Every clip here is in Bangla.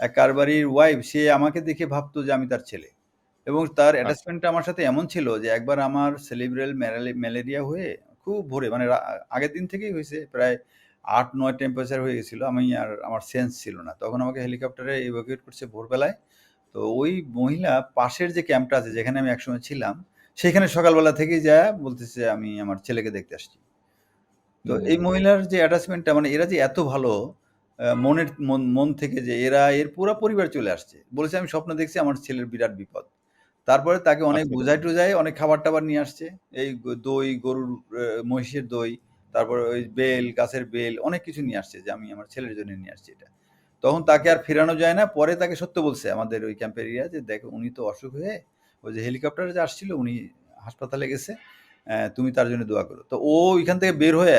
এক কারবারির ওয়াইফ, সে আমাকে দেখে ভাবতো যে আমি তার ছেলে। এবং তার আচ্ছা। অ্যাটাচমেন্টটা আমার সাথে এমন ছিল যে একবার আমার সেরিব্রাল ম্যালেরিয়া হয়ে খুব ভোরে মানে আগের দিন থেকেই হয়েছে, প্রায় ৮-৯ টেম্পারেচার হয়ে গেছিল। আমি আর আমার সেন্স ছিল না। তখন আমাকে হেলিকপ্টারে ইভাকুয়েট করছে ভোরবেলায়। তো ওই মহিলা পাশের যে ক্যাম্পটা আছে যেখানে আমি একসময় ছিলাম, সেখানে সকালবেলা থেকেই যায়া বলতেছে আমি আমার ছেলেকে দেখতে আসছি। তো এই মহিলার যে অ্যাটাচমেন্টটা, মানে এরা যে এত ভালো মন থেকে, যে এর পুরা পরিবার চলে আসছে। বলেছে আমি স্বপ্ন দেখছি আমার ছেলের বিরাট বিপদ। তারপরে তাকে অনেক আচ্ছা। বুঝায়-টুজায় অনেক খাবার-টাবার নিয়ে আসছে। এই দই, গরুর মহিষের দই, তারপরে ওই বেল, গাছের বেল, অনেক কিছু নিয়ে আসছে যে আমি আমার ছেলের জন্য নিয়ে আসছি এটা। তখন তাকে আর ফেরানো যায় না। পরে তাকে সত্য বলছে আমাদের ওই ক্যাম্পের এরিয়া যে, "দেখো উনি তো অসুখ হয়ে ওই যে হেলিকপ্টারে যে আসছিল উনি হাসপাতালে গেছে। তুমি তার জন্য দোয়া করো।" তো ও ওইখান থেকে বের হয়ে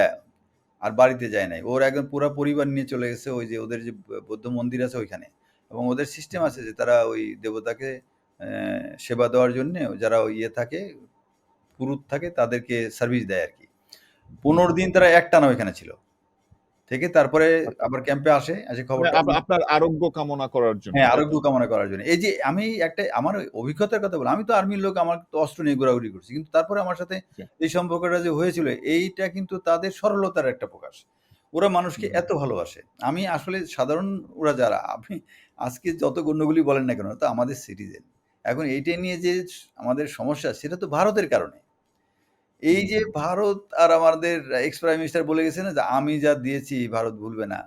আর বাড়িতে যায় নাই। ওর একদম পুরা পরিবার নিয়ে চলে গেছে ওই যে ওদের যে বৌদ্ধ মন্দির আছে ওইখানে। এবং ওদের সিস্টেম আছে যে তারা ওই দেবতাকে সেবা দেওয়ার জন্যে যারা ওই ইয়ে থাকে, পুরুত থাকে, তাদেরকে সার্ভিস দেয় আরকি। ১৫ দিন তারা একটানা ওইখানে ছিল। থেকে তারপরে আচ্ছা। আবার ক্যাম্পে আসে, এসে মানে খবরটা নিয়ে আপনার আরোগ্য কামনা করার জন্য, হ্যাঁ, তাই আরোগ্য তো? কামনা করার জন্য। এই যে আমি একটা আমার অভিজ্ঞতার কথা বলি। আমি তো আর্মির লোক, আমার তো অস্ত্র নিয়ে ঘোরাঘুরি করছি। কিন্তু তারপরে আমার সাথে জি। এই সম্পর্কটা যে হয়েছিল, এইটা কিন্তু তাদের সরলতার একটা প্রকাশ। ওরা মানুষকে হুম, এত ভালোবাসে। আমি আসলে সাধারণ ওরা যারা, আপনি আজকে যত গণ্যগুলি বলেন না কেন, তো আমাদের সিটিজেন। এখন এইটা নিয়ে যে আমাদের সমস্যা, সেটা তো ভারতের কারণে। এই হুম, যে হুম। ভারত আর আমাদের এক্স প্রাইম মিনিস্টার বলে গেছে না যে, "আমি যা দিয়েছি ভারত ভুলবে না।"